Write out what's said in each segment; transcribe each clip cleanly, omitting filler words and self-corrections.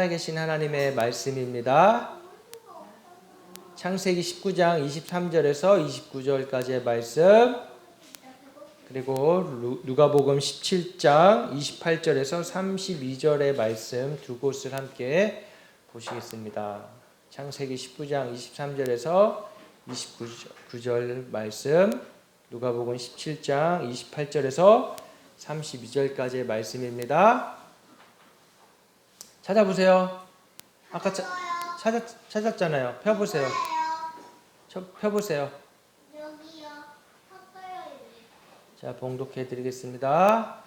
살아계신 하나님의 말씀입니다. 창세기 19장 23절에서 29절까지의 말씀, 그리고 누가복음 17장 28절에서 32절의 말씀 두 곳을 함께 보시겠습니다. 창세기 19장 23절에서 29절 말씀, 누가복음 17장 28절에서 32절까지의 말씀입니다. 찾아보세요. 아까 찾았잖아요. 펴보세요. 펴보세요. 여기요. 샀어요. 자, 봉독해 드리겠습니다.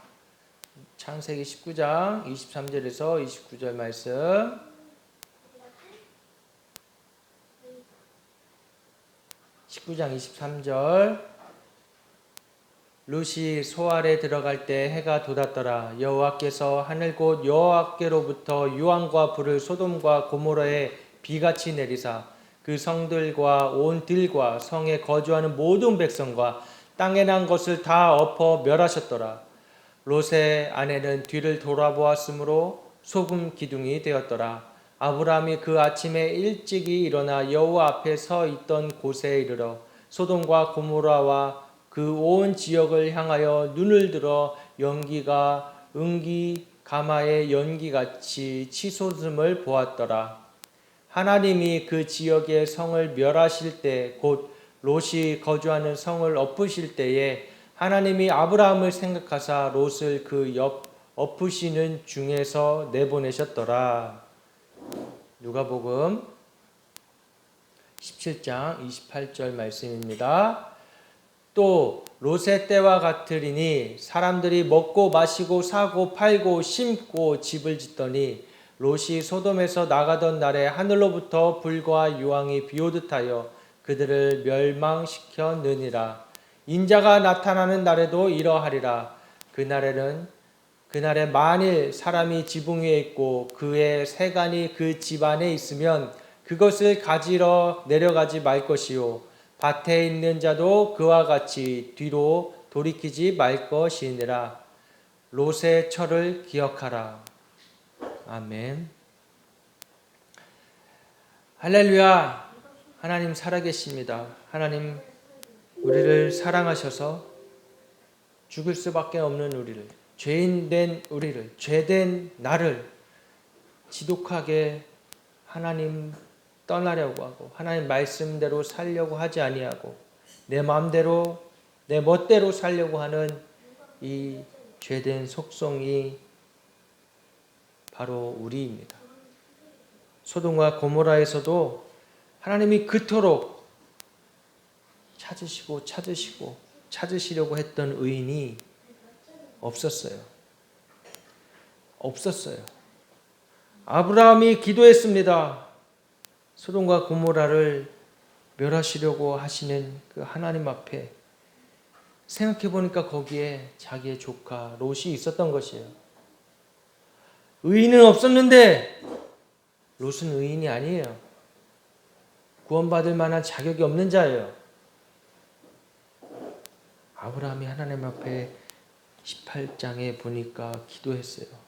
창세기 19장 23절에서 29절 말씀. (19장 23절) 룻이 소알에 들어갈 때 해가 돋았더라. 여호와께서 하늘 곧 여호와께로부터 유황과 불을 소돔과 고모라에 비같이 내리사 그 성들과 온 들과 성에 거주하는 모든 백성과 땅에 난 것을 다 엎어 멸하셨더라. 롯의 아내는 뒤를 돌아보았으므로 소금 기둥이 되었더라. 아브라함이 그 아침에 일찍이 일어나 여호와 앞에 서 있던 곳에 이르러 소돔과 고모라와 그 온 지역을 향하여 눈을 들어 연기가 은기 가마의 연기같이 치솟음을 보았더라. 하나님이 그 지역의 성을 멸하실 때, 곧 롯이 거주하는 성을 엎으실 때에 하나님이 아브라함을 생각하사 롯을 그 옆 엎으시는 중에서 내보내셨더라. 누가복음 17장 28절 말씀입니다. 또 롯의 때와 같으리니 사람들이 먹고 마시고 사고 팔고 심고 집을 짓더니 롯이 소돔에서 나가던 날에 하늘로부터 불과 유황이 비오듯 하여 그들을 멸망시켰느니라. 인자가 나타나는 날에도 이러하리라. 그날에 만일 사람이 지붕 위에 있고 그의 세간이 그 집 안에 있으면 그것을 가지러 내려가지 말 것이요 밭에 있는 자도 그와 같이 뒤로 돌이키지 말 것이니라. 롯의 철을 기억하라. 아멘. 할렐루야. 하나님 살아계십니다. 하나님 우리를 사랑하셔서 죽을 수밖에 없는 우리를, 죄인된 우리를, 죄된 나를 지독하게 하나님 떠나려고 하고 하나님 말씀대로 살려고 하지 아니하고 내 마음대로 내 멋대로 살려고 하는 이 죄된 속성이 바로 우리입니다. 소돔과 고모라에서도 하나님이 그토록 찾으시려고 했던 의인이 없었어요. 아브라함이 기도했습니다. 소돔과 고모라를 멸하시려고 하시는 그 하나님 앞에 생각해 보니까 거기에 자기의 조카 롯이 있었던 것이에요. 의인은 없었는데 롯은 의인이 아니에요. 구원받을 만한 자격이 없는 자예요. 아브라함이 하나님 앞에 18장에 보니까 기도했어요.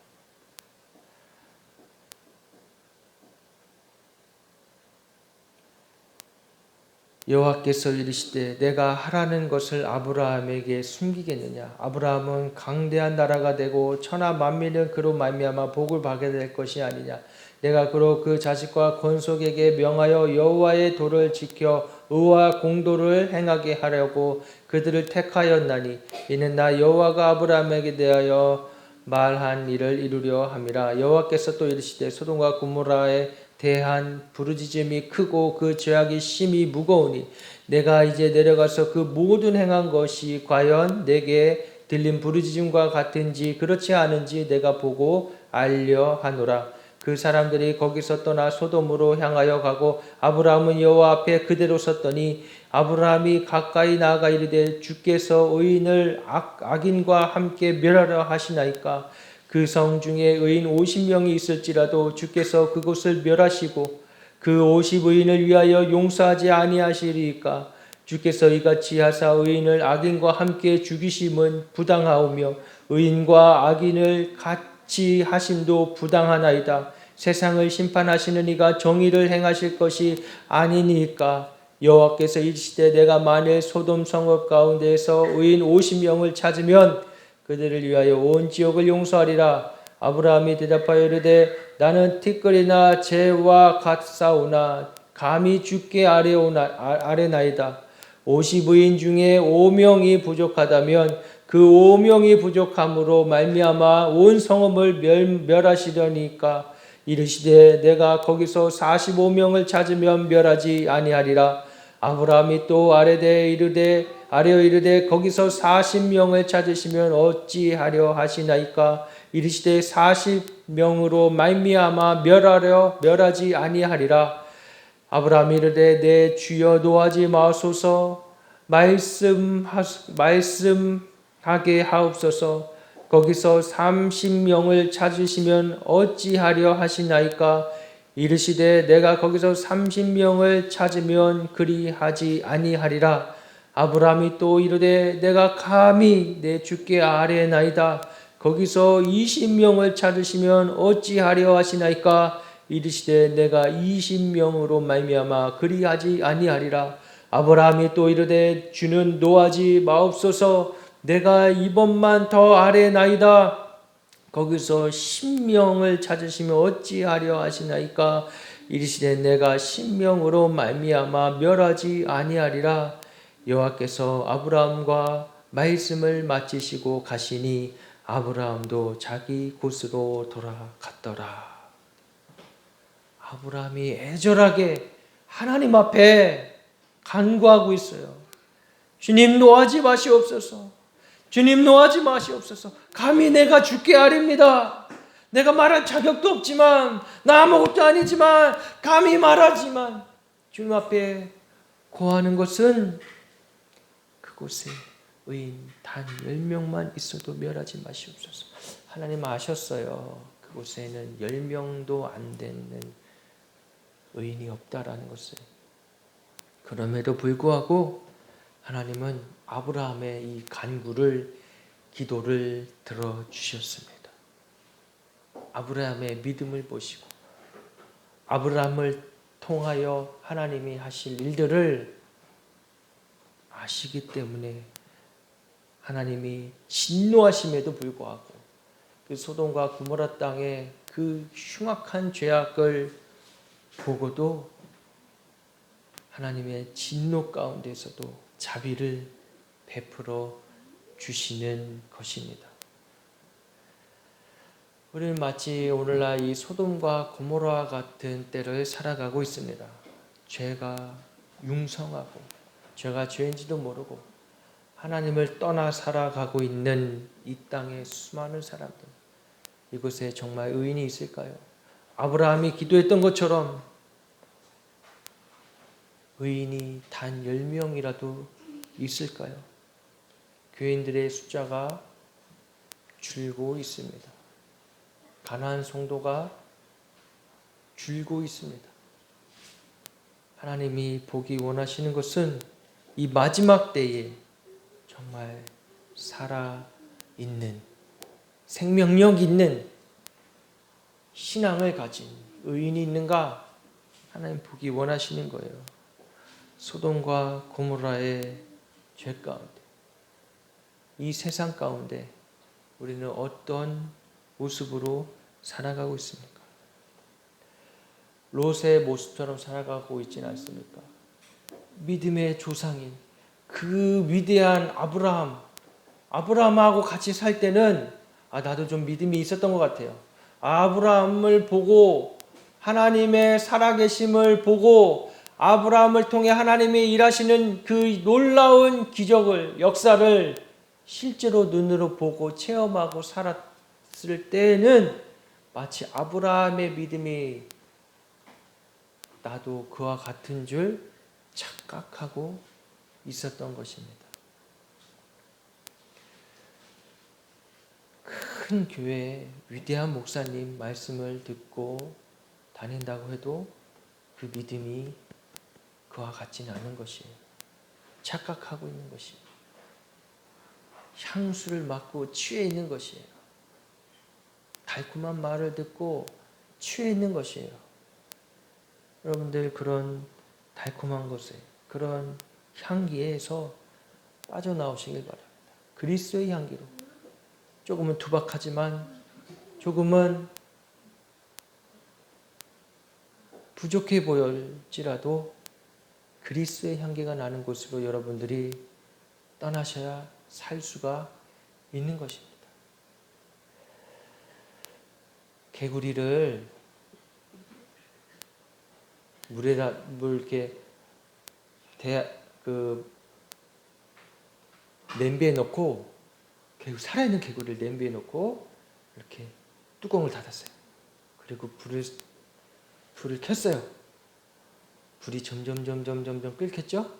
여호와께서 이르시되 내가 하라는 것을 아브라함에게 숨기겠느냐. 아브라함은 강대한 나라가 되고 천하 만민은 그로 말미암아 복을 받게 될 것이 아니냐. 내가 그로 그 자식과 건속에게 명하여 여호와의 도를 지켜 의와 공도를 행하게 하려고 그들을 택하였나니 이는 나 여호와가 아브라함에게 대하여 말한 일을 이루려 함이라. 여호와께서 또 이르시되 소돔과 고모라에 대한 부르짖음이 크고 그 죄악이 심히 무거우니 내가 이제 내려가서 그 모든 행한 것이 과연 내게 들린 부르짖음과 같은지 그렇지 않은지 내가 보고 알려 하노라. 그 사람들이 거기서 떠나 소돔으로 향하여 가고 아브라함은 여호와 앞에 그대로 섰더니 아브라함이 가까이 나아가 이르되 주께서 의인을 악인과 함께 멸하려 하시나이까. 그 성 중에 의인 50명이 있을지라도 주께서 그곳을 멸하시고 그 50의인을 위하여 용서하지 아니하시리이까. 주께서 이같이 하사 의인을 악인과 함께 죽이심은 부당하오며 의인과 악인을 같이 하심도 부당하나이다. 세상을 심판하시는 이가 정의를 행하실 것이 아니니까. 여호와께서 이르시되 내가 만일 소돔 성읍 가운데에서 의인 50명을 찾으면 그들을 위하여 온 지역을 용서하리라. 아브라함이 대답하여 이르되 나는 티끌이나 재와 같사오나 감히 주께 아뢰나이다. 50의인 중에 5명이 부족하다면 그 5명이 부족함으로 말미암아 온 성읍을 멸하시려니까. 이르시되 내가 거기서 45명을 찾으면 멸하지 아니하리라. 아브라함이 또 아뢰어 이르되 거기서 40명을 찾으시면 어찌하려 하시나이까. 이르시되 40명으로 말미암아 멸하지 아니하리라. 아브라함이 이르되 내 주여 노하지 마소서. 말씀하게 하옵소서. 거기서 30명을 찾으시면 어찌하려 하시나이까. 이르시되 내가 거기서 30명을 찾으면 그리하지 아니하리라. 아브라함이 또 이르되 내가 감히 내 주께 아뢰나이다. 거기서 20명을 찾으시면 어찌하려 하시나이까. 이르시되 내가 20명으로 말미암아 그리하지 아니하리라. 아브라함이 또 이르되 주는 노하지 마옵소서. 내가 이번만 더 아뢰나이다. 거기서 10명을 찾으시면 어찌하려 하시나이까. 이르시되 내가 10명으로 말미암아 멸하지 아니하리라. 여호와께서 아브라함과 말씀을 마치시고 가시니 아브라함도 자기 곳으로 돌아갔더라. 아브라함이 애절하게 하나님 앞에 간구하고 있어요. 주님 노하지 마시옵소서. 주님 노하지 마시옵소서. 감히 내가 주께 아뢰입니다. 내가 말할 자격도 없지만 나 아무것도 아니지만 감히 말하지만 주님 앞에 고하는 것은 그곳에 의인 단 10명만 있어도 멸하지 마시옵소서. 하나님 아셨어요. 그곳에는 10명도 안 되는 의인이 없다라는 것을. 그럼에도 불구하고 하나님은 아브라함의 이 간구를, 기도를 들어주셨습니다. 아브라함의 믿음을 보시고 아브라함을 통하여 하나님이 하실 일들을 아시기 때문에 하나님이 진노하심에도 불구하고 그 소돔과 고모라 땅의 그 흉악한 죄악을 보고도 하나님의 진노 가운데서도 자비를 베풀어 주시는 것입니다. 우리는 마치 오늘날 이 소돔과 고모라 같은 때를 살아가고 있습니다. 죄가 융성하고 죄가 죄인지도 모르고 하나님을 떠나 살아가고 있는 이 땅의 수많은 사람들, 이곳에 정말 의인이 있을까요? 아브라함이 기도했던 것처럼 의인이 단 10명이라도 있을까요? 교인들의 숫자가 줄고 있습니다. 가나안 성도가 줄고 있습니다. 하나님이 보기 원하시는 것은 이 마지막 때에 정말 살아있는, 생명력 있는 신앙을 가진 의인이 있는가 하나님 보기 원하시는 거예요. 소돔과 고모라의 죄 가운데, 이 세상 가운데 우리는 어떤 모습으로 살아가고 있습니까? 롯의 모습처럼 살아가고 있지는 않습니까? 믿음의 조상인 그 위대한 아브라함하고 같이 살 때는 나도 좀 믿음이 있었던 것 같아요. 아브라함을 보고 하나님의 살아계심을 보고 아브라함을 통해 하나님이 일하시는 그 놀라운 기적을, 역사를 실제로 눈으로 보고 체험하고 살았을 때는 마치 아브라함의 믿음이 나도 그와 같은 줄 착각하고 있었던 것입니다. 큰 교회에 위대한 목사님 말씀을 듣고 다닌다고 해도 그 믿음이 그와 같지는 않은 것이에요. 착각하고 있는 것이에요. 향수를 맡고 취해 있는 것이에요. 달콤한 말을 듣고 취해 있는 것이에요. 여러분들 그런 달콤한 것에 그런 향기에서 빠져나오시길 바랍니다. 그리스도의 향기로. 조금은 투박하지만 조금은 부족해 보일지라도 그리스도의 향기가 나는 곳으로 여러분들이 떠나셔야 살 수가 있는 것입니다. 개구리를 물에다 이렇게 냄비에 넣고 살아있는 개구리를 냄비에 넣고 이렇게 뚜껑을 닫았어요. 그리고 불을 켰어요. 불이 점점 끓겠죠?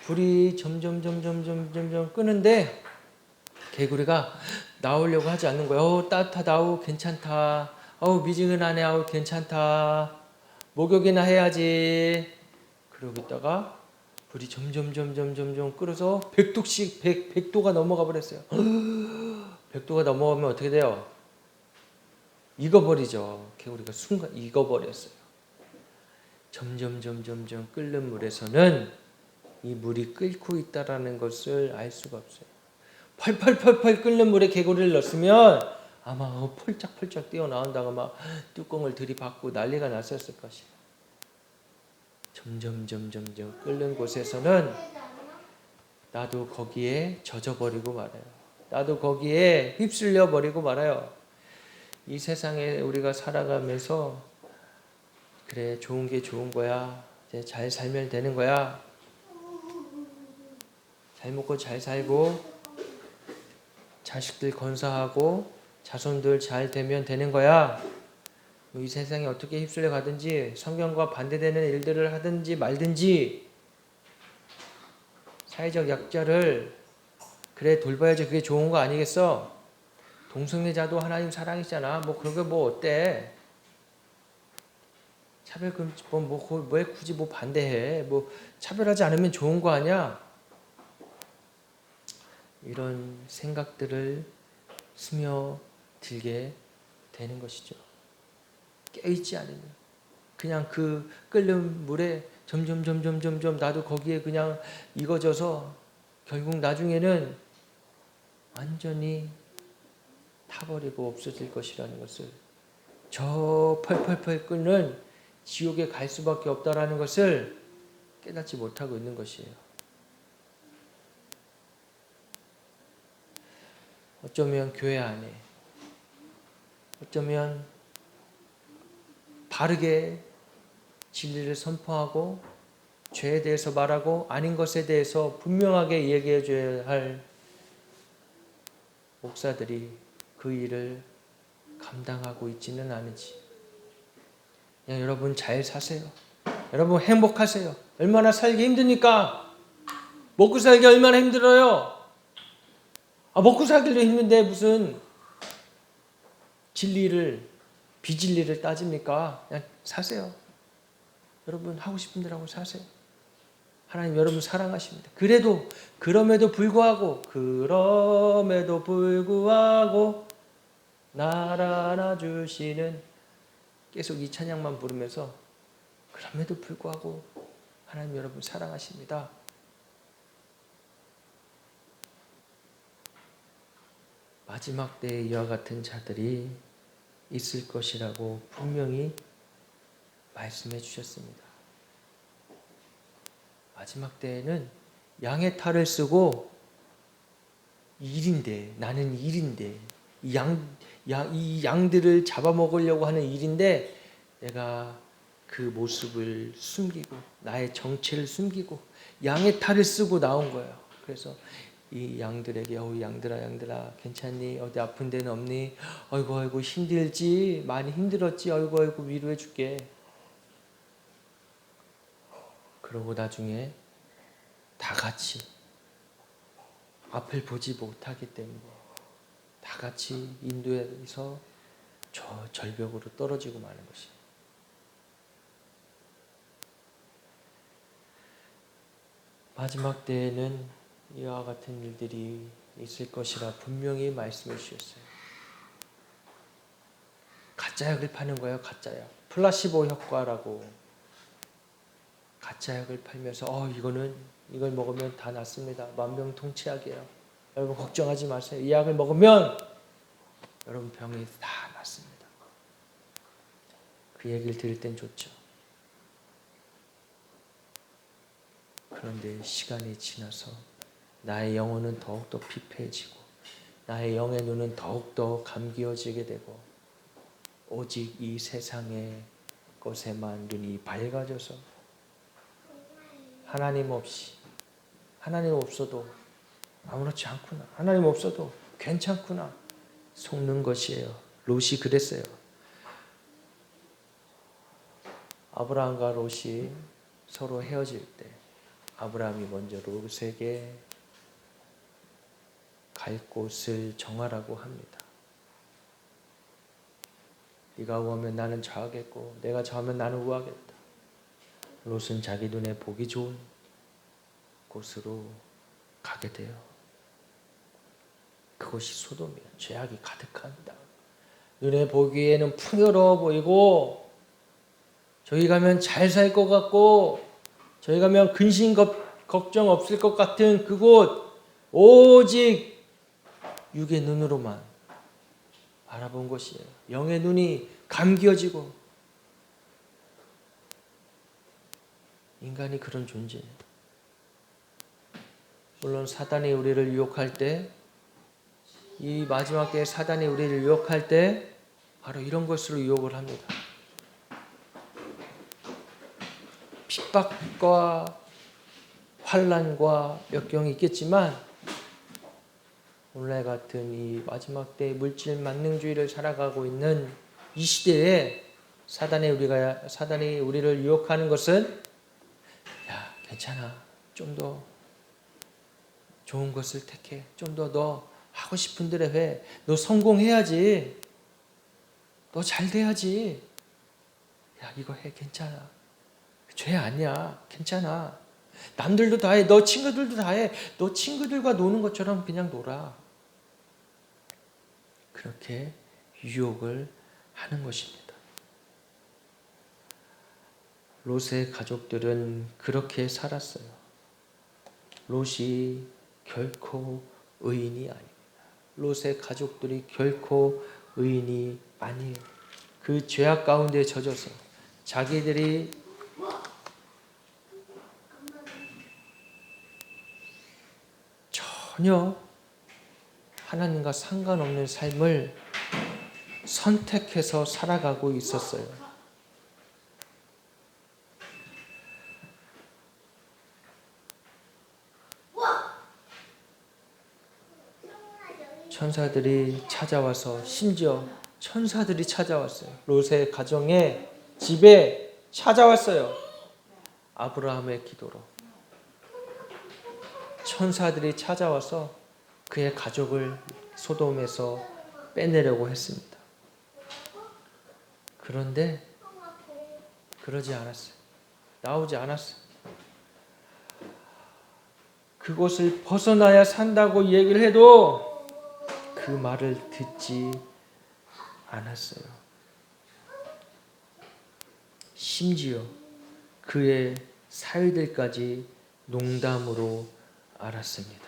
불이 점점 끄는데 개구리가 나오려고 하지 않는 거예요. 따뜻하다. 괜찮다. 미지근하네. 괜찮다. 목욕이나 해야지. 그러고 있다가 불이 점점 끓어서 100도가 넘어가 버렸어요. 100도가 넘어가면 어떻게 돼요? 익어버리죠. 개구리가 순간 익어버렸어요. 점점 끓는 물에서는 이 물이 끓고 있다라는 것을 알 수가 없어요. 펄펄 끓는 물에 개구리를 넣었으면 아마 펄짝펄짝 뛰어나온다고 막 뚜껑을 들이받고 난리가 났었을 것이에요. 점점 끓는 곳에서는 나도 거기에 젖어버리고 말아요. 나도 거기에 휩쓸려 버리고 말아요. 이 세상에 우리가 살아가면서 그래 좋은 게 좋은 거야. 이제 잘 살면 되는 거야. 잘 먹고 잘 살고 자식들 건사하고 자손들 잘 되면 되는 거야. 이 세상에 어떻게 휩쓸려 가든지 성경과 반대되는 일들을 하든지 말든지 사회적 약자를 그래 돌봐야지 그게 좋은 거 아니겠어? 동성애자도 하나님 사랑이잖아. 그게 어때? 차별금지법 왜 굳이 반대해? 차별하지 않으면 좋은 거 아니야? 이런 생각들을 스며들게 되는 것이죠. 깨어있지 않으면 그냥 그 끓는 물에 점점 나도 거기에 그냥 익어져서 결국 나중에는 완전히 타버리고 없어질 것이라는 것을 저 펄펄 끓는 지옥에 갈 수밖에 없다라는 것을 깨닫지 못하고 있는 것이에요. 어쩌면 교회 안에 어쩌면 바르게 진리를 선포하고 죄에 대해서 말하고 아닌 것에 대해서 분명하게 얘기해 줘야 할 목사들이 그 일을 감당하고 있지는 않은지. 그냥 여러분 잘 사세요. 여러분 행복하세요. 얼마나 살기 힘드니까. 먹고 살기 얼마나 힘들어요. 먹고 살기도 힘든데 무슨 비진리를 따집니까? 그냥 사세요. 여러분 하고 싶은 대로 하고 사세요. 하나님 여러분 사랑하십니다. 그럼에도 불구하고 나를 안아주시는 계속 이 찬양만 부르면서 그럼에도 불구하고 하나님 여러분 사랑하십니다. 마지막 때에 이와 같은 자들이 있을 것이라고 분명히 말씀해 주셨습니다. 마지막 때에는 양의 탈을 쓰고 나는 일인데 이 양들을 잡아먹으려고 하는 일인데 내가 그 모습을 숨기고 나의 정체를 숨기고 양의 탈을 쓰고 나온 거예요. 그래서 이 양들에게 양들아 괜찮니? 어디 아픈 데는 없니? 아이고 힘들지? 많이 힘들었지? 아이고 위로해 줄게. 그러고 나중에 다 같이 앞을 보지 못하기 때문에 다 같이 인도에서 저 절벽으로 떨어지고 마는 것이. 마지막 때에는 이와 같은 일들이 있을 것이라 분명히 말씀해 주셨어요. 가짜약을 파는 거예요. 가짜약. 플라시보 효과라고 가짜약을 팔면서 이걸 먹으면 다 낫습니다. 만병통치약이에요. 여러분 걱정하지 마세요. 이 약을 먹으면 여러분 병이 다 낫습니다. 그 얘기를 들을 땐 좋죠. 그런데 시간이 지나서 나의 영혼은 더욱더 피폐해지고 나의 영의 눈은 더욱더 감기어지게 되고 오직 이 세상의 것에만 눈이 밝아져서 하나님 없어도 아무렇지 않구나. 하나님 없어도 괜찮구나. 속는 것이에요. 롯이 그랬어요. 아브라함과 롯이 서로 헤어질 때 아브라함이 먼저 롯에게 갈 곳을 정하라고 합니다. 네가 우하면 나는 좌하겠고 내가 좌하면 나는 우하겠다. 롯은 자기 눈에 보기 좋은 곳으로 가게 돼요. 그것이 소돔이에요. 죄악이 가득한 땅. 눈에 보기에는 풍요로워 보이고 저기 가면 잘 살 것 같고 저기 가면 근심 걱정 없을 것 같은 그곳 오직 육의 눈으로만 바라본 것이에요. 영의 눈이 감기어지고 인간이 그런 존재예요. 물론 사단이 우리를 유혹할 때 이 마지막 때에 사단이 우리를 유혹할 때 바로 이런 것으로 유혹을 합니다. 핍박과 환난과 역경이 있겠지만 오늘 같은 이 마지막 때의 물질 만능주의를 살아가고 있는 이 시대에 사단이 우리를 유혹하는 것은 야 괜찮아 좀 더 좋은 것을 택해 좀 더 너 하고 싶은 대로 해 너 성공해야지 너 잘 돼야지 야 이거 해 괜찮아 죄 아니야 괜찮아 남들도 다 해 너 친구들도 다 해 너 친구들과 노는 것처럼 그냥 놀아 그렇게 유혹을 하는 것입니다. 롯의 가족들은 그렇게 살았어요. 롯이 결코 의인이 아닙니다. 롯의 가족들이 결코 의인이 아니에요. 그 죄악 가운데 젖어서 자기들이 전혀 하나님과 상관없는 삶을 선택해서 살아가고 있었어요. 천사들이 찾아와서 심지어 천사들이 찾아왔어요. 롯의 가정에 집에 찾아왔어요. 아브라함의 기도로 천사들이 찾아와서 그의 가족을 소돔에서 빼내려고 했습니다. 그런데 그러지 않았어요. 나오지 않았어요. 그곳을 벗어나야 산다고 얘기를 해도 그 말을 듣지 않았어요. 심지어 그의 사위들까지 농담으로 알았습니다.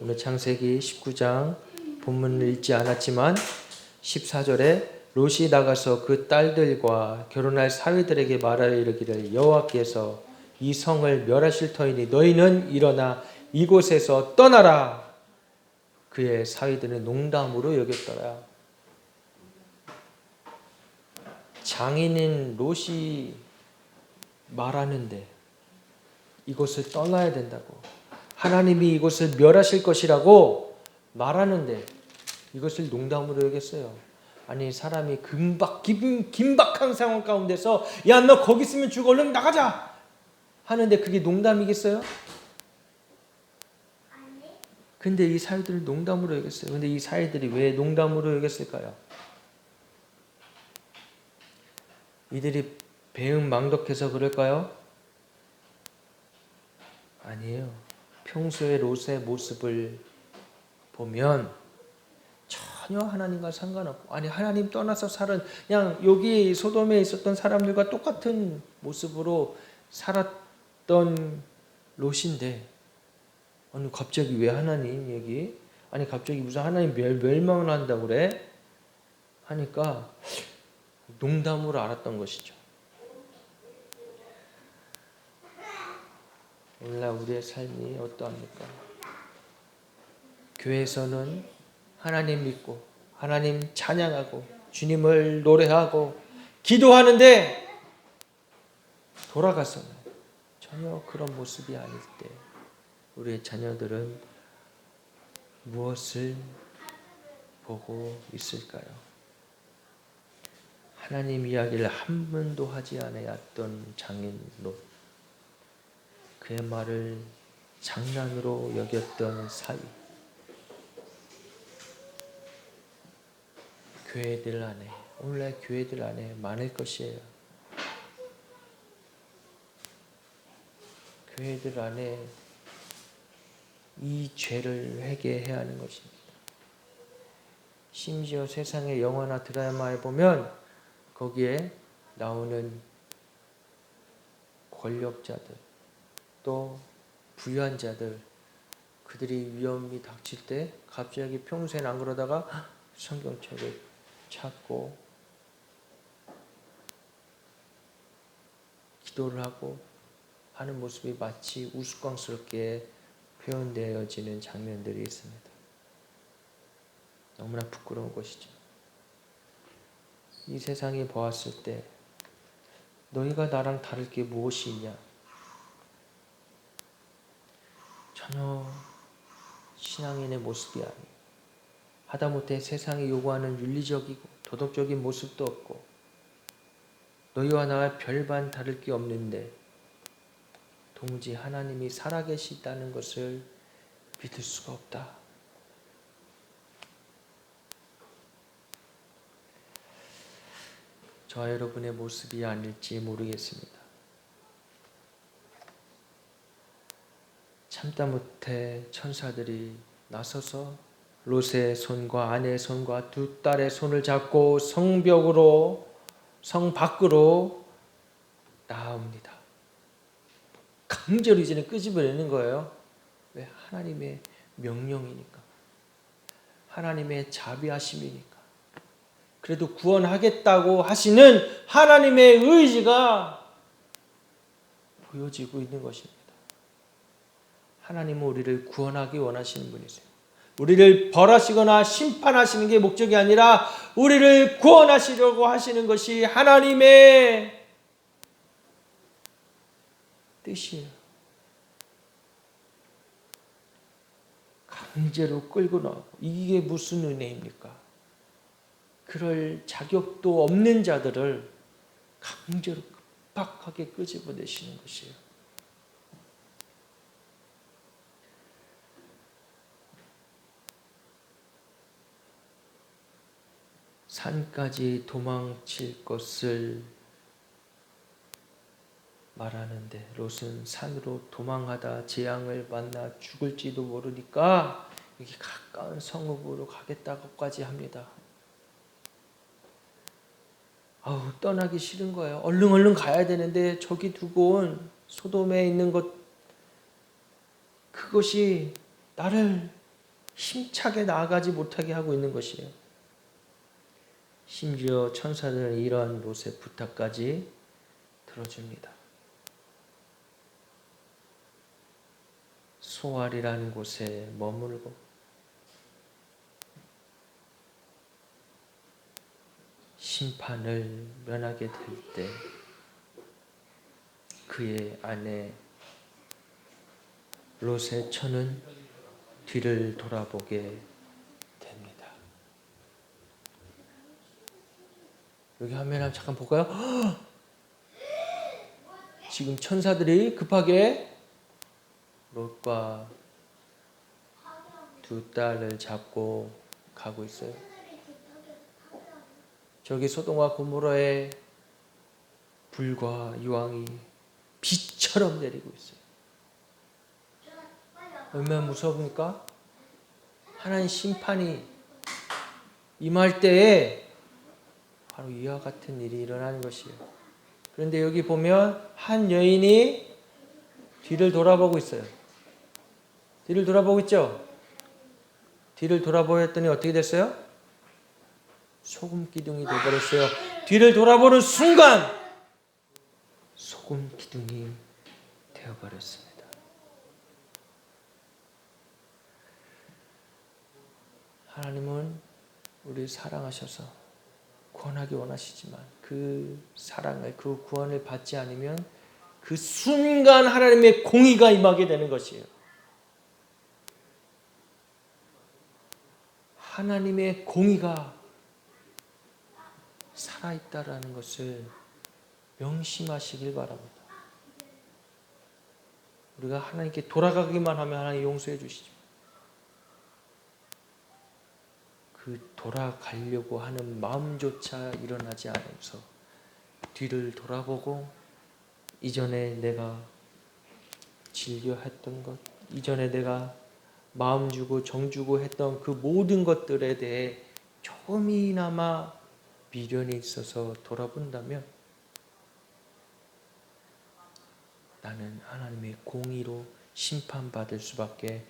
오늘 창세기 19장 본문을 읽지 않았지만 14절에 롯이 나가서 그 딸들과 결혼할 사위들에게 말하여 이르기를 여호와께서 이 성을 멸하실 터이니 너희는 일어나 이곳에서 떠나라. 그의 사위들은 농담으로 여겼더라. 장인인 롯이 말하는데 이곳을 떠나야 된다고 하나님이 이곳을 멸하실 것이라고 말하는데 이것을 농담으로 여겼어요. 아니 사람이 긴박한 상황 가운데서 야 너 거기 있으면 죽어 얼른 나가자 하는데 그게 농담이겠어요? 근데 이 사위들을 농담으로 여겼어요. 근데 이 사위들이 왜 농담으로 여겼을까요? 이들이 배은망덕해서 그럴까요? 아니에요. 평소에 롯의 모습을 보면 전혀 하나님과 상관없고, 아니 하나님 떠나서 살은 그냥 여기 소돔에 있었던 사람들과 똑같은 모습으로 살았던 롯인데, 아니 갑자기 왜 하나님 얘기? 아니 갑자기 무슨 하나님 멸망을 한다고 그래? 하니까 농담으로 알았던 것이죠. 오늘날 우리의 삶이 어떠합니까? 교회에서는 하나님 믿고 하나님 찬양하고 주님을 노래하고 기도하는데 돌아가서는 전혀 그런 모습이 아닐 때 우리의 자녀들은 무엇을 보고 있을까요? 하나님 이야기를 한 번도 하지 않았던 장인 롯, 그의 말을 장난으로 여겼던 사위, 교회들 안에, 오늘날 교회들 안에 많을 것이에요. 교회들 안에 이 죄를 회개해야 하는 것입니다. 심지어 세상의 영화나 드라마에 보면 거기에 나오는 권력자들, 또 부유한 자들, 그들이 위험이 닥칠 때 갑자기 평소엔 안 그러다가 성경책을 찾고 기도를 하고 하는 모습이 마치 우스꽝스럽게 표현되어지는 장면들이 있습니다. 너무나 부끄러운 것이죠. 이 세상이 보았을 때 너희가 나랑 다를 게 무엇이 있냐? 전혀 신앙인의 모습이 아니에요. 하다못해 세상이 요구하는 윤리적이고 도덕적인 모습도 없고 너희와 나와 별반 다를 게 없는데 도무지 하나님이 살아계시다는 것을 믿을 수가 없다. 저와 여러분의 모습이 아닐지 모르겠습니다. 참다 못해 천사들이 나서서 롯의 손과 아내의 손과 두 딸의 손을 잡고 성 밖으로 나옵니다. 강제로 이제는 끄집어내는 거예요. 왜? 하나님의 명령이니까. 하나님의 자비하심이니까. 그래도 구원하겠다고 하시는 하나님의 의지가 보여지고 있는 것입니다. 하나님은 우리를 구원하기 원하시는 분이세요. 우리를 벌하시거나 심판하시는 게 목적이 아니라 우리를 구원하시려고 하시는 것이 하나님의 뜻이에요. 강제로 끌고 나오고 이게 무슨 은혜입니까? 그럴 자격도 없는 자들을 강제로 급박하게 끄집어내시는 것이에요. 산까지 도망칠 것을 말하는데 롯은 산으로 도망하다 재앙을 만나 죽을지도 모르니까 여기 가까운 성읍으로 가겠다고까지 합니다. 떠나기 싫은 거예요. 얼른 가야 되는데 저기 두고 온 소돔에 있는 것, 그것이 나를 힘차게 나아가지 못하게 하고 있는 것이에요. 심지어 천사들은 이러한 롯의 부탁까지 들어줍니다. 소알이라는 곳에 머물고 심판을 면하게 될 때 그의 아내 롯의 처는 뒤를 돌아보게 됩니다. 여기 화면 한번 잠깐 볼까요? 지금 천사들이 급하게 롯과 두 딸을 잡고 가고 있어요. 저기 소돔과 고모라의 불과 유황이 비처럼 내리고 있어요. 얼마나 무서웁니까? 하나님 심판이 임할 때에 바로 이와 같은 일이 일어나는 것이에요. 그런데 여기 보면 한 여인이 뒤를 돌아보고 있어요. 뒤를 돌아보고 있죠? 뒤를 돌아보였더니 어떻게 됐어요? 소금 기둥이 되어버렸어요. 뒤를 돌아보는 순간 소금 기둥이 되어버렸습니다. 하나님은 우리를 사랑하셔서 구원하기 원하시지만 그 사랑을, 그 구원을 받지 않으면 그 순간 하나님의 공의가 임하게 되는 것이에요. 하나님의 공의가 살아있다라는 것을 명심하시길 바랍니다. 우리가 하나님께 돌아가기만 하면 하나님 용서해 주시죠. 그 돌아가려고 하는 마음조차 일어나지 않으면서 뒤를 돌아보고 이전에 내가 즐겨 했던 것, 이전에 내가 마음 주고 정 주고 했던 그 모든 것들에 대해 조금이나마 미련이 있어서 돌아본다면 나는 하나님의 공의로 심판받을 수밖에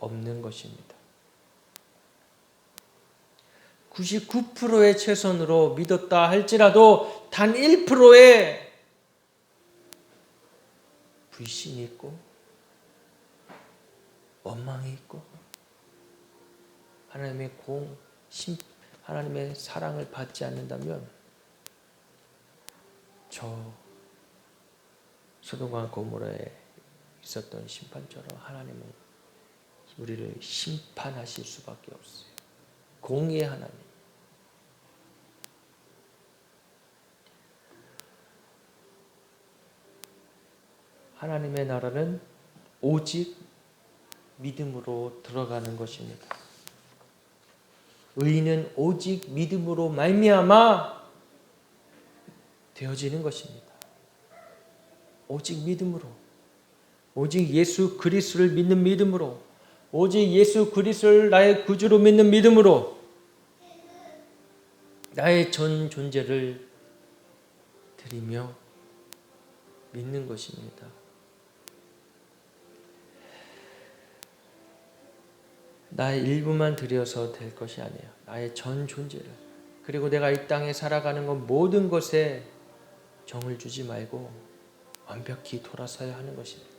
없는 것입니다. 99%의 최선으로 믿었다 할지라도 단 1%의 불신이 있고 원망이 있고 하나님의 사랑을 받지 않는다면 저 소돔과 고모라에 있었던 심판처럼 하나님은 우리를 심판하실 수밖에 없어요. 공의의 하나님. 하나님의 나라는 오직 믿음으로 들어가는 것입니다. 의인은 오직 믿음으로 말미암아 되어지는 것입니다. 오직 믿음으로, 오직 예수 그리스도를 믿는 믿음으로, 오직 예수 그리스도를 나의 구주로 믿는 믿음으로 나의 전 존재를 드리며 믿는 것입니다. 나의 일부만 드려서 될 것이 아니에요. 나의 전 존재를. 그리고 내가 이 땅에 살아가는 것 모든 것에 정을 주지 말고 완벽히 돌아서야 하는 것입니다.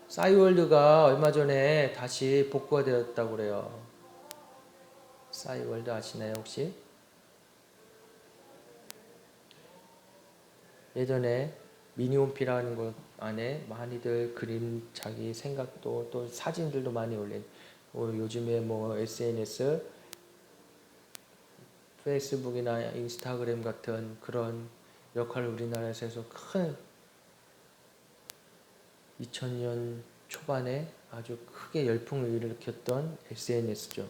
싸이월드가 얼마 전에 다시 복구가 되었다고 그래요. 싸이월드 아시나요 혹시? 예전에 미니홈피라는 곳 안에 많이들 그림, 자기 생각도 또 사진들도 많이 올린 요즘에 뭐 SNS, 페이스북이나 인스타그램 같은 그런 역할을 우리나라에서 해서 큰 2000년 초반에 아주 크게 열풍을 일으켰던 SNS죠.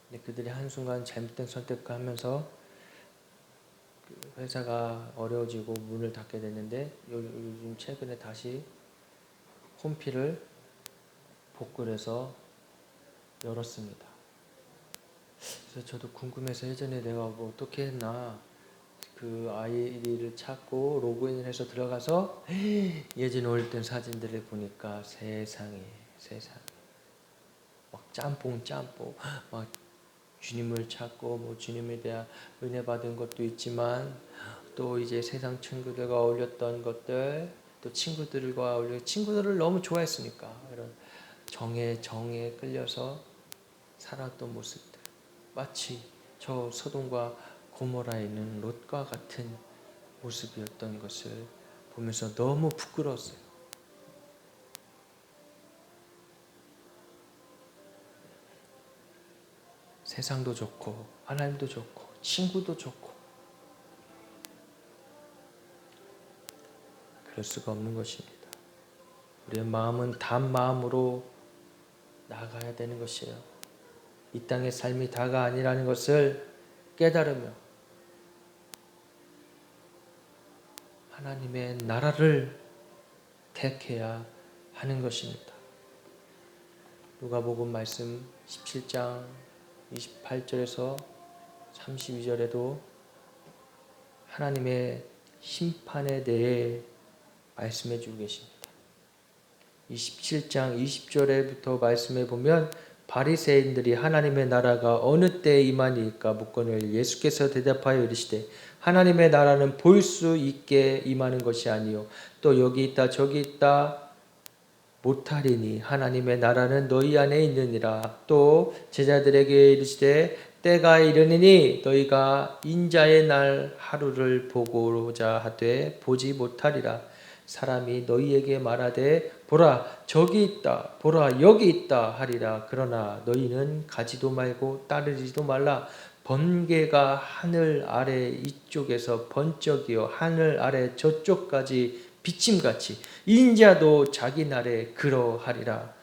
근데 그들이 한순간 잘못된 선택을 하면서 회사가 어려워지고 문을 닫게 됐는데 요즘 최근에 다시 홈피를 복구를 해서 열었습니다. 그래서 저도 궁금해서 예전에 내가 뭐 어떻게 했나 그 아이디를 찾고 로그인을 해서 들어가서 예전에 올렸던 사진들을 보니까 세상에 막 짬뽕 막 주님을 찾고 뭐 주님에 대한 은혜 받은 것도 있지만 또 이제 세상 친구들과 어울렸던 것들 또 친구들과 어울려 친구들을 너무 좋아했으니까 이런 정에 끌려서 살았던 모습들 마치 저 소돔과 고모라에 있는 롯과 같은 모습이었던 것을 보면서 너무 부끄러웠어요. 세상도 좋고 하나님도 좋고 친구도 좋고 그럴 수가 없는 것입니다. 우리의 마음은 단 마음으로 나아가야 되는 것이에요. 이 땅의 삶이 다가 아니라는 것을 깨달으며 하나님의 나라를 택해야 하는 것입니다. 누가복음 말씀 17장 28절에서 32절에도 하나님의 심판에 대해 말씀해 주고 계십니다. 27장 20절에부터 말씀해 보면 바리새인들이 하나님의 나라가 어느 때에 임하니까 묻거늘 예수께서 대답하여 이르시되 하나님의 나라는 볼 수 있게 임하는 것이 아니요 또 여기 있다 저기 있다 못하리니 하나님의 나라는 너희 안에 있느니라. 또 제자들에게 이르시되 때가 이르니니 너희가 인자의 날 하루를 보고자 하되 보지 못하리라. 사람이 너희에게 말하되 보라 저기 있다 보라 여기 있다 하리라. 그러나 너희는 가지도 말고 따르지도 말라. 번개가 하늘 아래 이쪽에서 번쩍이어 하늘 아래 저쪽까지 비침같이 인자도 자기 날에 그러하리라.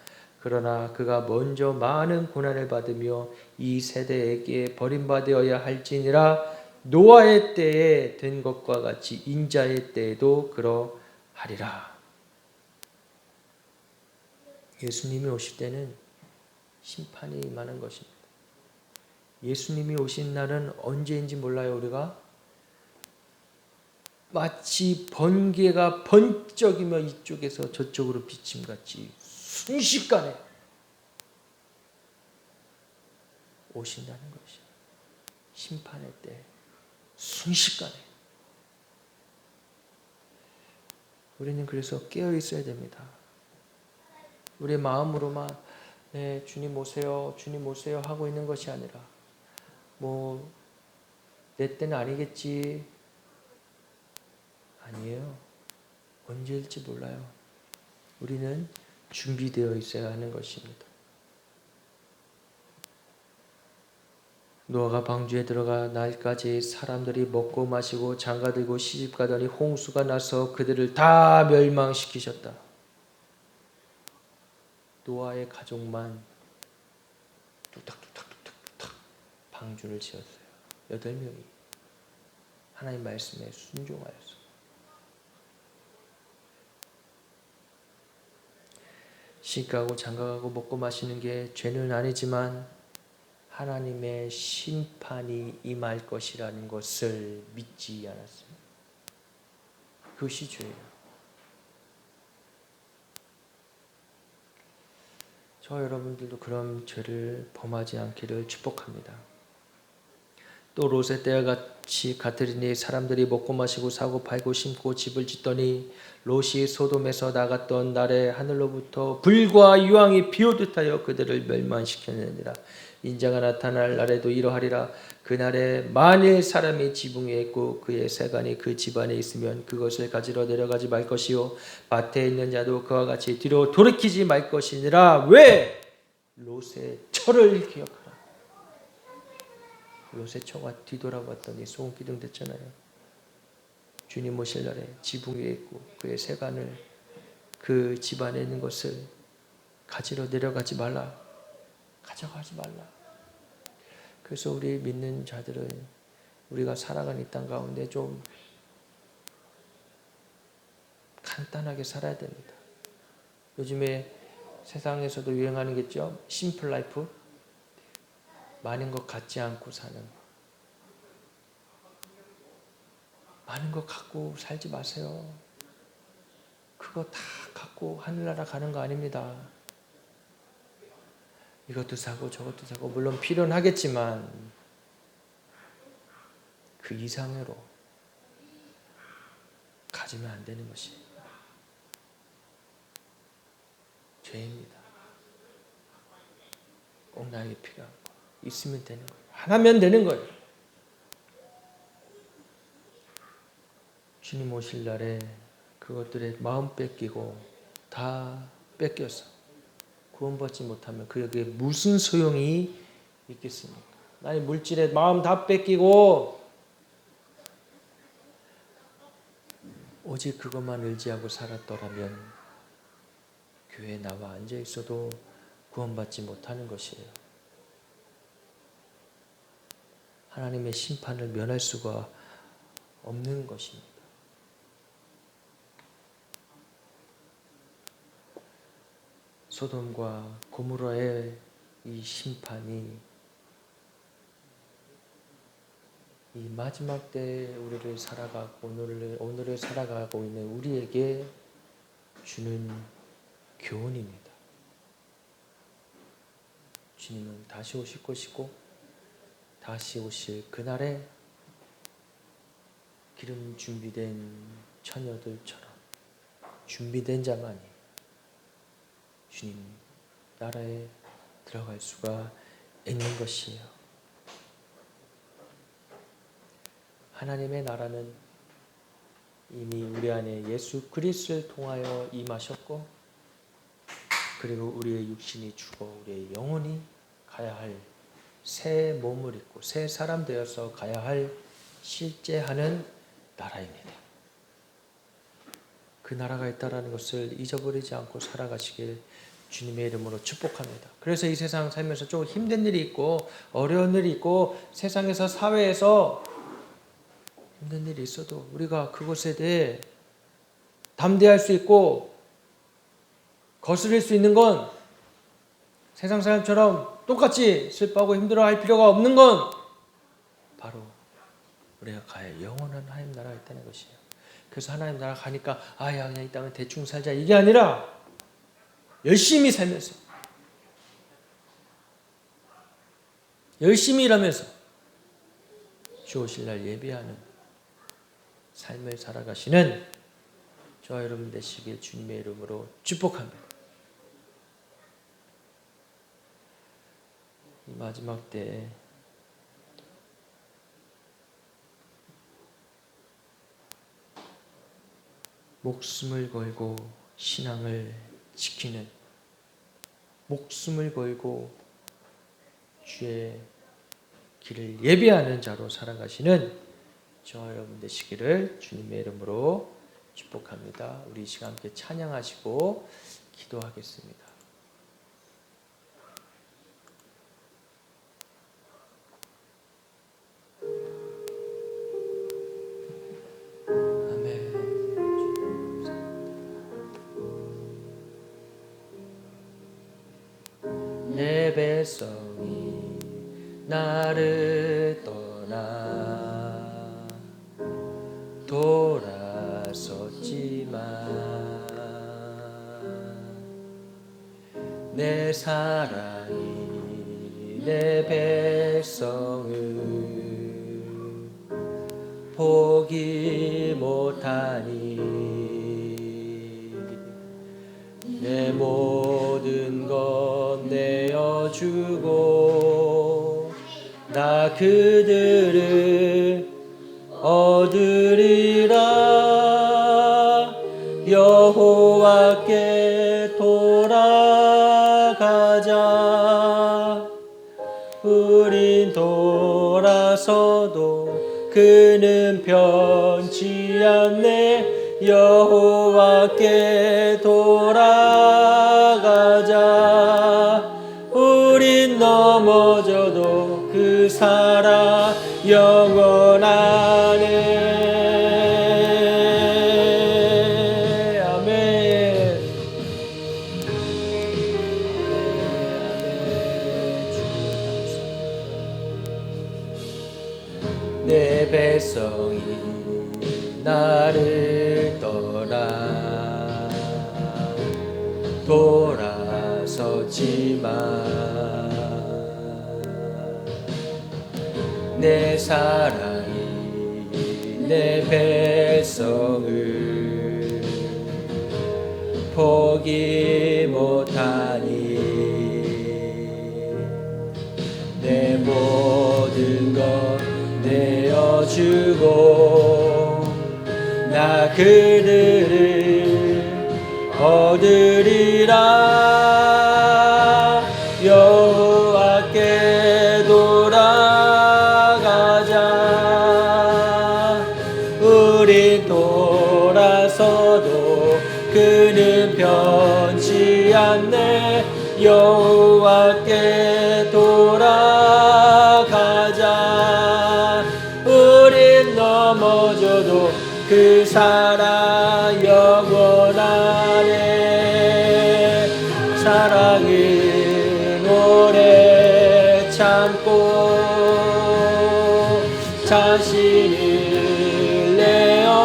그러나 그가 먼저 많은 고난을 받으며 이 세대에게 버림받아야 할지니라. 노아의 때에 된 것과 같이 인자의 때에도 그러하리라. 예수님이 오실 때는 심판이 임하는 것입니다. 예수님이 오신 날은 언제인지 몰라요. 우리가 마치 번개가 번쩍이며 이쪽에서 저쪽으로 비침같이 순식간에 오신다는 것이 심판의 때 순식간에. 우리는 그래서 깨어 있어야 됩니다. 우리의 마음으로만 네, 주님 오세요 주님 오세요 하고 있는 것이 아니라 뭐 내 때는 아니겠지. 아니에요. 언제일지 몰라요. 우리는 준비되어 있어야 하는 것입니다. 노아가 방주에 들어가 날까지 사람들이 먹고 마시고 장가들고 시집가더니 홍수가 나서 그들을 다 멸망시키셨다. 노아의 가족만 뚝딱뚝딱뚝딱 방주를 지었어요. 8명이 하나님 말씀에 순종하였어요. 시집가고 장가가고 먹고 마시는 게 죄는 아니지만 하나님의 심판이 임할 것이라는 것을 믿지 않았습니다. 그것이 죄예요. 저 여러분들도 그런 죄를 범하지 않기를 축복합니다. 또 롯의 때와 같이 같으리니 사람들이 먹고 마시고 사고 팔고 심고 집을 짓더니 롯이 소돔에서 나갔던 날에 하늘로부터 불과 유황이 비오듯 하여 그들을 멸망시켰느니라. 인자가 나타날 날에도 이러하리라. 그날에 만일 사람이 지붕 위에 있고 그의 세간이 그 집안에 있으면 그것을 가지러 내려가지 말 것이요 밭에 있는 자도 그와 같이 뒤로 돌이키지 말 것이니라. 왜? 롯의 철을 기억하라. 롯의 처가 뒤돌아봤더니 소금기둥 됐잖아요. 주님 오실 날에 지붕 위에 있고 그의 세간을 그 집안에 있는 것을 가지러 내려가지 말라. 가져가지 말라. 그래서 우리 믿는 자들은 우리가 살아가는 이 땅 가운데 좀 간단하게 살아야 됩니다. 요즘에 세상에서도 유행하는 게 있죠. 심플 라이프. 많은 것 갖지 않고 사는 거. 많은 것 갖고 살지 마세요. 그거 다 갖고 하늘나라 가는 거 아닙니다. 이것도 사고 저것도 사고 물론 필요는 하겠지만 그 이상으로 가지면 안 되는 것이 죄입니다. 꼭 나에게 필요한 거 있으면 되는 거예요. 하나면 되는 거예요. 주님 오실 날에 그것들의 마음 뺏기고 다 뺏겨서 구원받지 못하면 그에게 무슨 소용이 있겠습니까? 나의 물질에 마음 다 뺏기고 오직 그것만 의지하고 살았더라면 교회에 나와 앉아 있어도 구원받지 못하는 것이에요. 하나님의 심판을 면할 수가 없는 것입니다. 소돔과 고모라의 이 심판이 이 마지막 때에 우리를 살아가고 오늘을 살아가고 있는 우리에게 주는 교훈입니다. 주님은 다시 오실 것이고 다시 오실 그날에 기름 준비된 처녀들처럼 준비된 자만이 주님 나라에 들어갈 수가 있는 것이에요. 하나님의 나라는 이미 우리 안에 예수 그리스도를 통하여 임하셨고, 그리고 우리의 육신이 죽어 우리의 영혼이 가야 할 새 몸을 입고 새 사람 되어서 가야 할 실제하는 나라입니다. 그 나라가 있다는 것을 잊어버리지 않고 살아가시길 주님의 이름으로 축복합니다. 그래서 이 세상 살면서 좀 힘든 일이 있고 어려운 일이 있고 세상에서 사회에서 힘든 일이 있어도 우리가 그것에 대해 담대할 수 있고 거스릴 수 있는 건 세상 사람처럼 똑같이 슬퍼하고 힘들어할 필요가 없는 건 바로 우리가 가야 영원한 하나님 나라가 있다는 것이에요. 그래서 하나님 나라 가니까 아야 그냥 이 땅은 대충 살자 이게 아니라 열심히 살면서 열심히 일하면서 주 오실 날 예비하는 삶을 살아가시는 저와 여러분 되시길 주님의 이름으로 축복합니다. 이 마지막 때에 목숨을 걸고 신앙을 지키는, 목숨을 걸고 주의 길을 예비하는 자로 살아가시는 저와 여러분 되시기를 주님의 이름으로 축복합니다. 우리 이 시간 함께 찬양하시고 기도하겠습니다. 내 백성이 나를 떠나 돌아섰지만 내 사랑이 내 백성을 포기 못하니 내 모든 것 내어주고 나 그들을 얻으리라. 여호와께 돌아가자. 우린 돌아서도 그는 변치 않네. 여호와께 돌아가자. 우린 넘어져도 그 사랑 영원하네. 아멘. 내 백성이 나를 떠나 돌아섰지만 내 사랑이 내 백성을 포기 못하니 내 모든 것 내어주고 나 그들을 얻으리라. 여호와께 돌아가자. 우리 돌아서도 그는 변치 않네. 여호와께 돌아가자. 우린 넘어져도 그 사랑 영원하네. 사랑 자신을 내어주네.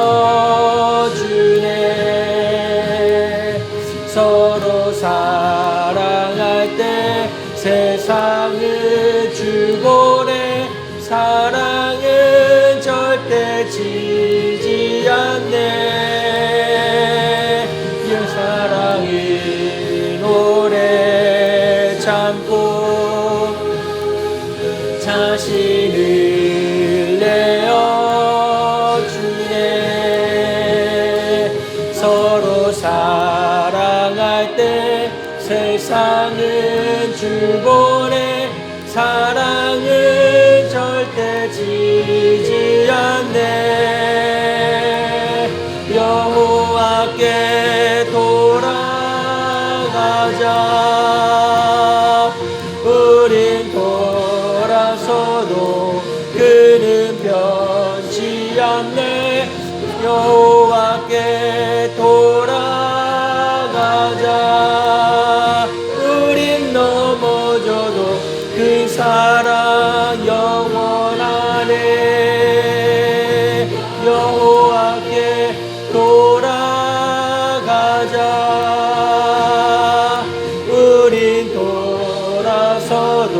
서로 사랑할 때 세상을 주보내. 사랑은 절대 지지 않네. 이 사랑은 오래 참고 자신을 내어주네. 서로 사랑할 때 세상은 주보내. 사랑은 절대 지지 않네. 여호와께 돌아가자. 우린 돌아서도 그는 변치 않네. 여호와께 돌아가자. 우린 넘어져도 그 사랑 영원하네. 여호와께 돌아가자. 우린 돌아서도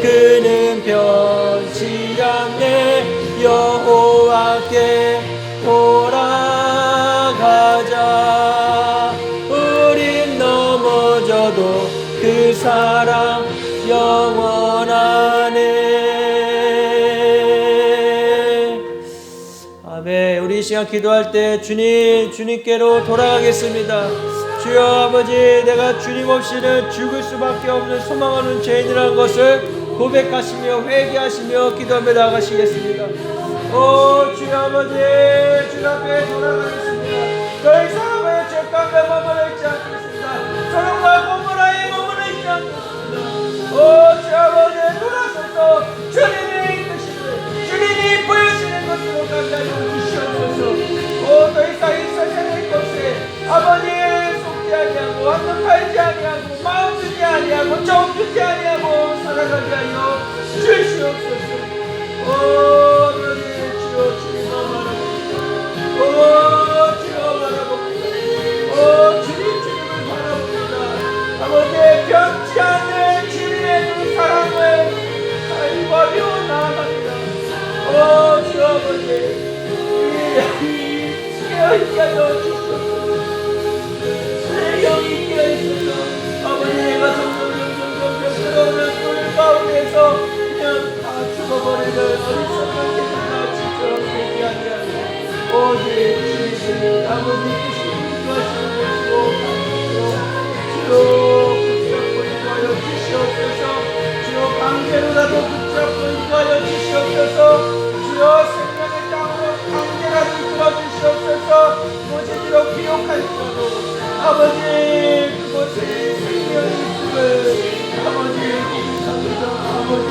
그는 변치 않네. 여호와께 돌아가자. 우린 넘어져도 그 사랑 영원하네. 아멘. 우리 이 시간 기도할 때 주님께로 돌아가겠습니다. 주여 아버지, 내가 주님 없이는 죽을 수밖에 없는 소망 없는 죄인이라는 것을 고백하시며 회개하시며 기도하며 나가시겠습니다. 오 주여 아버지, 주님 앞에 돌아가겠습니다. 더 이상 아버지 죄 가운데 머물러 있지 않겠습니다. 소용과 고문하에 머물러 있지 않겠습니다. 오 주여 아버지, 돌아서서 주님이 이끄시는 주님이 보여주시는 것으로 감당해 주시옵소서. 오 더 이상 이 세상의 것에 아버지 속지 아니하고 한눈 팔지 아니하고 마음 주지 아니하고 정 주지 아니하고 살아가게 하여 주시옵소서. 오 아버지 주여 주님 바라봅니다. 오 주여 바라봅니다. 오 주님을 바라봅니다. 아버지 변치 않는 주님의 그 사랑을 살바며 나아갑니다. 오 주여 아버지 깨어있게 하여 주시옵소서. 내 영이 깨어있어서 아버지 내가 점점 들어오는 물 가운데서 그냥 다 죽어버리는 어리석은 개들아 지처럼 되지 아니하고 오직 주님 아버지 주시는 것으로 주여 붙잡고 인도하여 주시옵소서. 주여 강제로라도 붙잡고 인도하여 주시옵소서. 주여 생명의 땅으로 강제라도 이끌어 주시옵소서. 모세지로 기억할지라도 아버지 그곳에 생명이 있음을 아버지 고백합니다. 아버지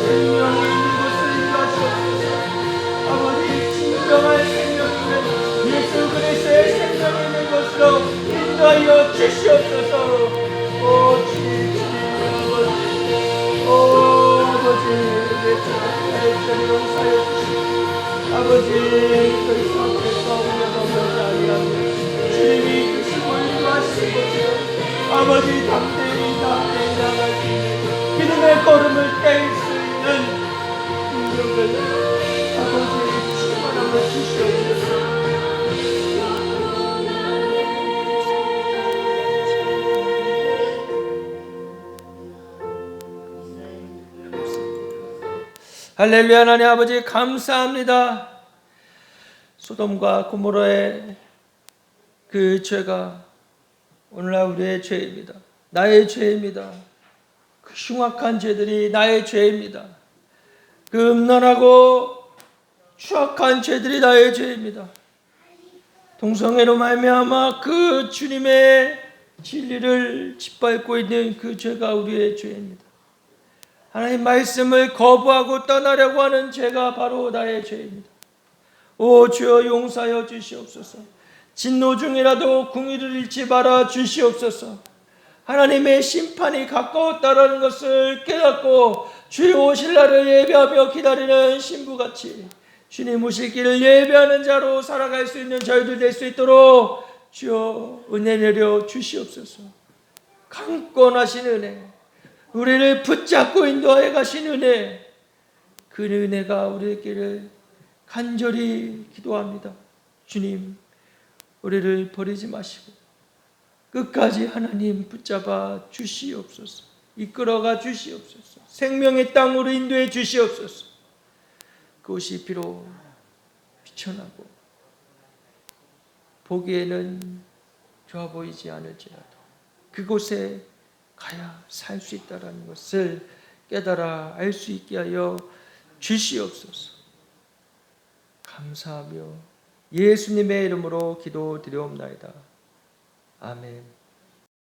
생명이 있는 곳을 인도하시옵소서. 아버지 진정한 생명이면 예수 그리스도의 생명이 있는 곳으로 인도하여 주시옵소서. 오 주님 아버지, 오 아버지 내 죄를 용서하여 주시옵소서. 아버지 그 상태가 올려놓으면 아니하며 주님이 이끄시고 인도하시는 것이요 아버지 담대히 나갈 수 있는 믿음의 걸음을 뗄 수 있는 능력을 아버지 충만함을 주시옵소서. 할렐루야. 하나님 아버지 감사합니다. 소돔과 고모라의 그 죄가 오늘날 우리의 죄입니다. 나의 죄입니다. 그 흉악한 죄들이 나의 죄입니다. 그 음란하고 추악한 죄들이 나의 죄입니다. 동성애로 말미암아 그 주님의 진리를 짓밟고 있는 그 죄가 우리의 죄입니다. 하나님 말씀을 거부하고 떠나려고 하는 죄가 바로 나의 죄입니다. 오 주여 용서하여 주시옵소서. 진노 중이라도 궁의를 잃지 말아 주시옵소서. 하나님의 심판이 가까웠다라는 것을 깨닫고 주님 오실 날을 예배하며 기다리는 신부같이 주님 오실 길을 예배하는 자로 살아갈 수 있는 저희들 될 수 있도록 주여 은혜 내려 주시옵소서. 강권하신 은혜, 우리를 붙잡고 인도하여 가신 은혜, 그 은혜가 우리에게를 간절히 기도합니다. 주님, 우리를 버리지 마시고 끝까지 하나님 붙잡아 주시옵소서. 이끌어가 주시옵소서. 생명의 땅으로 인도해 주시옵소서. 그곳이 비록 비천하고 보기에는 좋아 보이지 않을지라도 그곳에 가야 살 수 있다는 것을 깨달아 알 수 있게 하여 주시옵소서. 감사하며 예수님의 이름으로 기도드리옵나이다. 아멘.